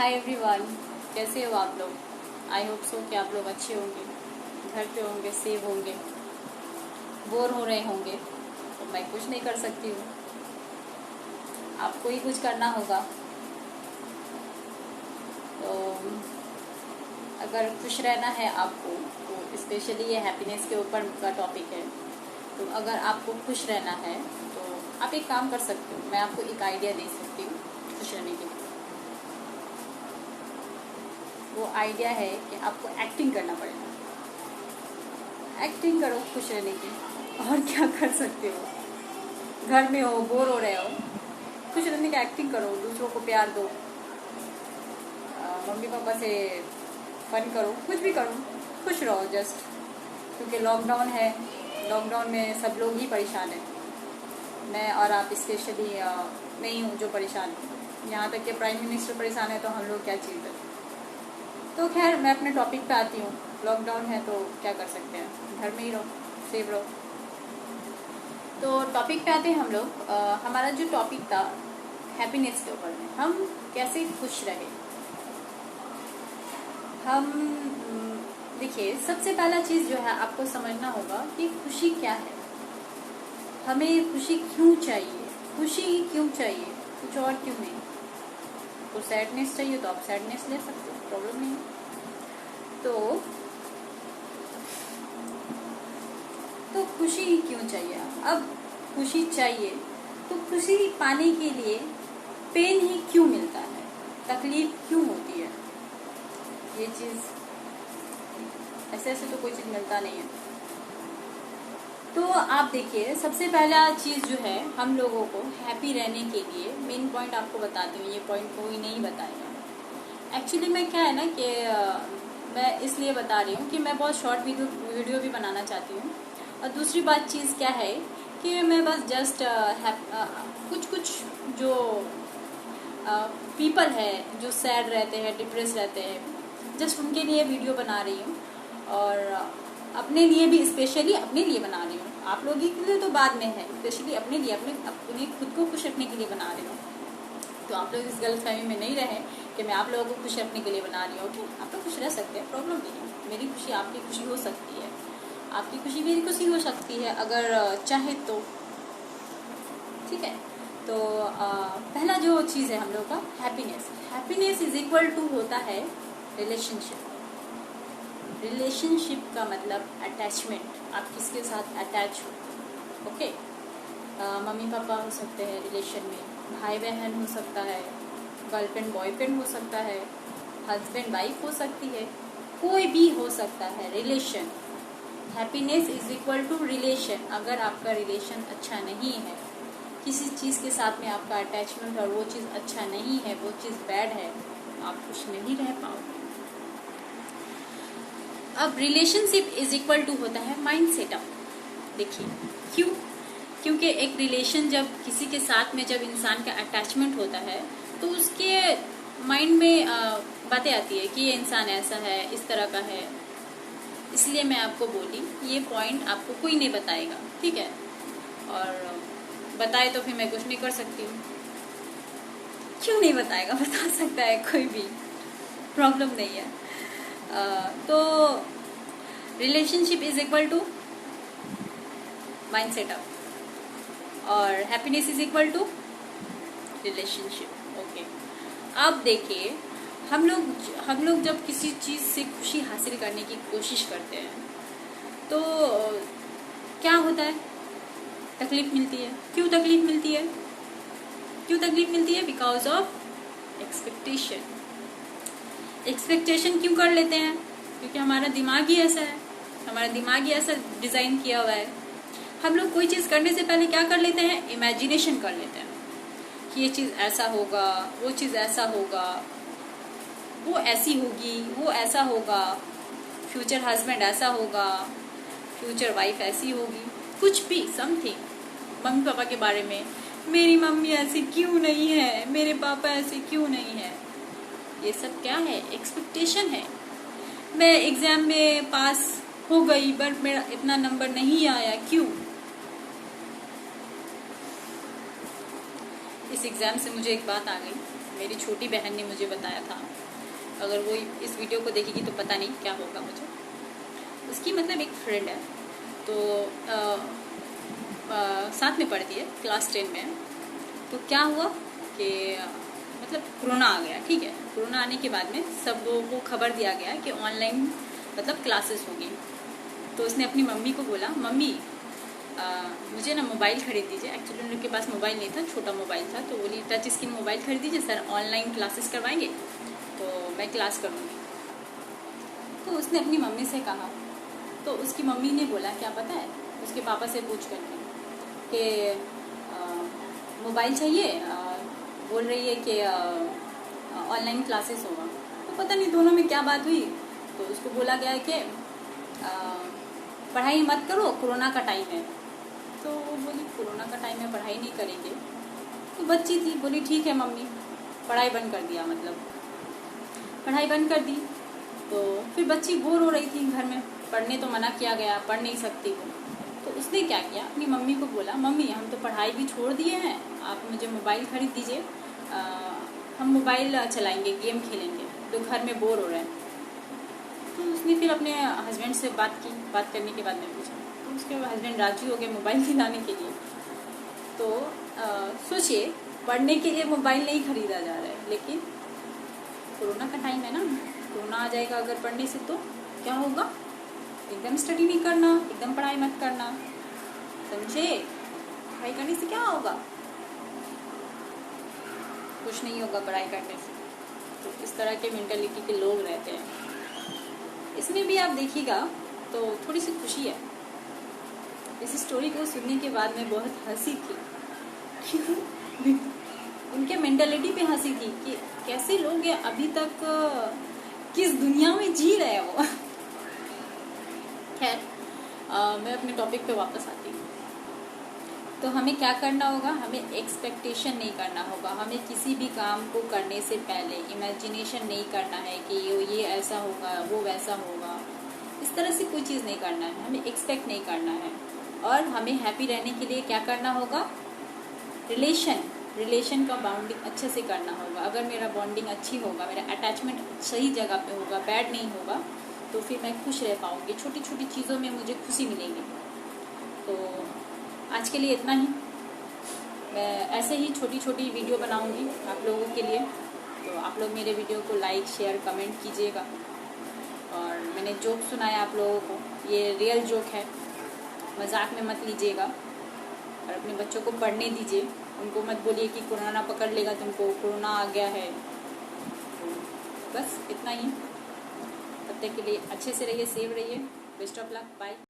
Hi everyone, कैसे हो आप लोग। आई होप सो कि आप लोग अच्छे होंगे, घर पे होंगे, सेफ होंगे, बोर हो रहे होंगे। तो मैं कुछ नहीं कर सकती हूँ, आपको ही कुछ करना होगा। तो अगर खुश रहना है आपको, तो स्पेशली ये हैप्पीनेस के ऊपर का टॉपिक है। तो अगर आपको खुश रहना है तो आप एक काम कर सकते हो, मैं आपको एक आइडिया दे सकती हूँ खुश रहने के लिए। वो आइडिया है कि आपको एक्टिंग करना पड़ेगा। एक्टिंग करो खुश रहने की, और क्या कर सकते हो। घर में हो, बोर हो रहे हो, खुश रहने की एक्टिंग करो, दूसरों को प्यार दो, मम्मी पापा से फन करो, कुछ भी करो, खुश रहो जस्ट। क्योंकि लॉकडाउन है, लॉकडाउन में सब लोग ही परेशान हैं। मैं और आप स्पेशली नहीं हूँ जो परेशान हूँ। यहाँ तक कि प्राइम मिनिस्टर परेशान है तो हम लोग क्या चीज़ है। तो खैर मैं अपने टॉपिक पे आती हूँ। लॉकडाउन है तो क्या कर सकते हैं, घर में ही रहो, सेफ रहो। तो टॉपिक पे आते हैं हम लोग। हमारा जो टॉपिक था हैप्पीनेस के ऊपर में, हम कैसे खुश रहे। हम देखिए, सबसे पहला चीज़ जो है आपको समझना होगा कि खुशी क्या है, हमें खुशी क्यों चाहिए, खुशी क्यों चाहिए, कुछ और क्यों नहीं। तो सैडनेस चाहिए तो आप सैडनेस ले सकते हो, प्रॉब्लम नहीं है। तो खुशी क्यों चाहिए। अब खुशी चाहिए तो खुशी पाने के लिए पेन ही क्यों मिलता है, तकलीफ क्यों होती है। ये चीज़ ऐसे तो कोई चीज़ मिलता नहीं है। तो आप देखिए, सबसे पहला चीज़ जो है हम लोगों को हैप्पी रहने के लिए मेन पॉइंट आपको बताती हूँ। ये पॉइंट कोई नहीं बताएगा। एक्चुअली मैं क्या है ना कि मैं इसलिए बता रही हूँ कि मैं बहुत शॉर्ट वीडियो भी बनाना चाहती हूँ। और दूसरी बात चीज़ क्या है कि मैं बस जस्ट कुछ जो पीपल है जो सैड रहते हैं, डिप्रेस रहते हैं, जस्ट उनके लिए वीडियो बना रही हूँ। और अपने लिए भी, स्पेशली अपने लिए बना रही हूँ। आप लोगों के लिए तो बाद में है, स्पेशली अपने लिए, अपने खुद को खुश रखने के लिए बना रही हूँ। तो आप लोग इस गलतफहमी में नहीं रहे कि मैं आप लोगों को खुश रखने के लिए बना रही हूँ। ओके, आप लोग खुश रह सकते हैं, प्रॉब्लम नहीं है। मेरी खुशी आपकी खुशी हो सकती है, आपकी खुशी मेरी खुशी हो सकती है, अगर चाहे तो। ठीक है। तो पहला जो चीज़ है हम लोग का happiness. Happiness is equal to होता है रिलेशनशिप। रिलेशनशिप का मतलब अटैचमेंट, आप किसके साथ अटैच हो। ओके, मम्मी पापा हो सकते हैं रिलेशन में, भाई बहन हो सकता है, गर्लफ्रेंड बॉयफ्रेंड हो सकता है, हस्बैंड वाइफ हो सकती है, कोई भी हो सकता है relation. Happiness is equal to relation. अगर आपका रिलेशन अच्छा नहीं है, किसी चीज़ के साथ में आपका अटैचमेंट और वो चीज़ अच्छा नहीं है, वो चीज़ बैड है, आप खुश नहीं रह पाओगे। अब रिलेशनशिप इज इक्वल टू होता है माइंड सेटअप। देखिए क्यों, क्योंकि एक रिलेशन जब किसी के साथ में जब इंसान का अटैचमेंट होता है तो उसके माइंड में बातें आती है कि ये इंसान ऐसा है, इस तरह का है। इसलिए मैं आपको बोली, ये पॉइंट आपको कोई नहीं बताएगा, ठीक है। और बताए तो फिर मैं कुछ नहीं कर सकती हूँ। क्यों नहीं बताएगा, बता सकता है कोई भी, प्रॉब्लम नहीं है। तो relationship is equal to mind setup और happiness is equal to relationship. Okay, अब देखिए, हम लोग जब किसी चीज़ से खुशी हासिल करने की कोशिश करते हैं तो क्या होता है, तकलीफ मिलती है। क्यों तकलीफ मिलती है, क्यों तकलीफ मिलती है? Because of expectation. एक्सपेक्टेशन क्यों कर लेते हैं? क्योंकि हमारा दिमाग ही ऐसा है, हमारा दिमाग ही ऐसा डिज़ाइन किया हुआ है। हम लोग कोई चीज़ करने से पहले क्या कर लेते हैं, इमेजिनेशन कर लेते हैं कि ये चीज़ ऐसा होगा, वो चीज़ ऐसा होगा, वो ऐसी होगी, वो ऐसा होगा, फ्यूचर हस्बैंड ऐसा होगा, फ्यूचर वाइफ ऐसी होगी, कुछ भी समथिंग। मम्मी पापा के बारे में, मेरी मम्मी ऐसी क्यों नहीं है, मेरे पापा ऐसे क्यों नहीं है। ये सब क्या है, एक्सपेक्टेशन है। मैं एग्जाम में पास हो गई बट मेरा इतना नंबर नहीं आया, क्यों? इस एग्जाम से मुझे एक बात आ गई, मेरी छोटी बहन ने मुझे बताया था। अगर वो इस वीडियो को देखेगी तो पता नहीं क्या होगा मुझे। उसकी मतलब एक फ्रेंड है, तो साथ में पढ़ती है, क्लास 10 में है। तो क्या हुआ कि मतलब कोरोना आ गया, ठीक है। कोरोना आने के बाद में सब लोगों को खबर दिया गया कि ऑनलाइन मतलब क्लासेस होगी। तो उसने अपनी मम्मी को बोला, मम्मी मुझे ना मोबाइल खरीद दीजिए। एक्चुअली उनके पास मोबाइल नहीं था, छोटा मोबाइल था। तो बोली टच स्क्रीन मोबाइल खरीद दीजिए सर, ऑनलाइन क्लासेस करवाएंगे तो मैं क्लास करूँगी। तो उसने अपनी मम्मी से कहा, तो उसकी मम्मी ने बोला क्या पता है, उसके पापा से पूछ करके कि मोबाइल चाहिए, बोल रही है कि ऑनलाइन क्लासेस होगा। तो पता नहीं दोनों में क्या बात हुई। तो उसको बोला गया है कि पढ़ाई मत करो, कोरोना का टाइम है। तो वो बोली कोरोना का टाइम है, पढ़ाई नहीं करेंगे। तो बच्ची थी, बोली ठीक है मम्मी, पढ़ाई बंद कर दिया, मतलब पढ़ाई बंद कर दी। तो फिर बच्ची बोर हो रही थी घर में, पढ़ने तो मना किया गया, पढ़ नहीं सकती वो। तो उसने क्या किया, अपनी मम्मी को बोला, मम्मी हम तो पढ़ाई भी छोड़ दिए हैं, आप मुझे मोबाइल खरीद दीजिए, हम मोबाइल चलाएंगे, गेम खेलेंगे, तो घर में बोर हो रहे हैं। तो उसने फिर अपने हस्बैंड से बात की, बात करने के बाद में पूछा, तो उसके हस्बैंड राजी हो गए मोबाइल दिलाने के लिए। तो सोचिए, पढ़ने के लिए मोबाइल नहीं खरीदा जा रहा है, लेकिन कोरोना का टाइम है ना, कोरोना आ जाएगा अगर पढ़ने से तो क्या होगा, एकदम स्टडी नहीं करना, एकदम पढ़ाई मत करना, समझे। पढ़ाई करने से क्या होगा, कुछ नहीं होगा पढ़ाई करने से। तो इस तरह के मेंटालिटी के लोग रहते हैं। इसमें भी आप देखिएगा तो थोड़ी सी खुशी है। इस स्टोरी को सुनने के बाद में बहुत हंसी थी उनके मेंटालिटी पे हंसी थी कि कैसे लोग अभी तक किस दुनिया में जी रहे हैं वो। खैर मैं अपने टॉपिक पे वापस आती हूँ। तो हमें क्या करना होगा, हमें एक्सपेक्टेशन नहीं करना होगा। हमें किसी भी काम को करने से पहले इमेजिनेशन नहीं करना है कि ये ऐसा होगा, वो वैसा होगा, इस तरह से कोई चीज़ नहीं करना है। हमें एक्सपेक्ट नहीं करना है। और हमें हैप्पी रहने के लिए क्या करना होगा, रिलेशन का बाउंडिंग अच्छे से करना होगा। अगर मेरा बॉन्डिंग अच्छी होगा, मेरा अटैचमेंट सही जगह पे होगा, बैड नहीं होगा, तो फिर मैं खुश रह पाऊंगी। छोटी छोटी चीज़ों में मुझे खुशी मिलेगी। तो आज के लिए इतना ही। मैं ऐसे ही छोटी छोटी वीडियो बनाऊंगी आप लोगों के लिए। तो आप लोग मेरे वीडियो को लाइक, शेयर, कमेंट कीजिएगा। और मैंने जोक सुनाया आप लोगों को, ये रियल जोक है, मजाक में मत लीजिएगा। और अपने बच्चों को पढ़ने दीजिए, उनको मत बोलिए कि कोरोना पकड़ लेगा तुमको, कोरोना आ गया है। तो बस इतना ही। तब तक के लिए अच्छे से रहिए, सेफ रहिए। Best of luck, bye.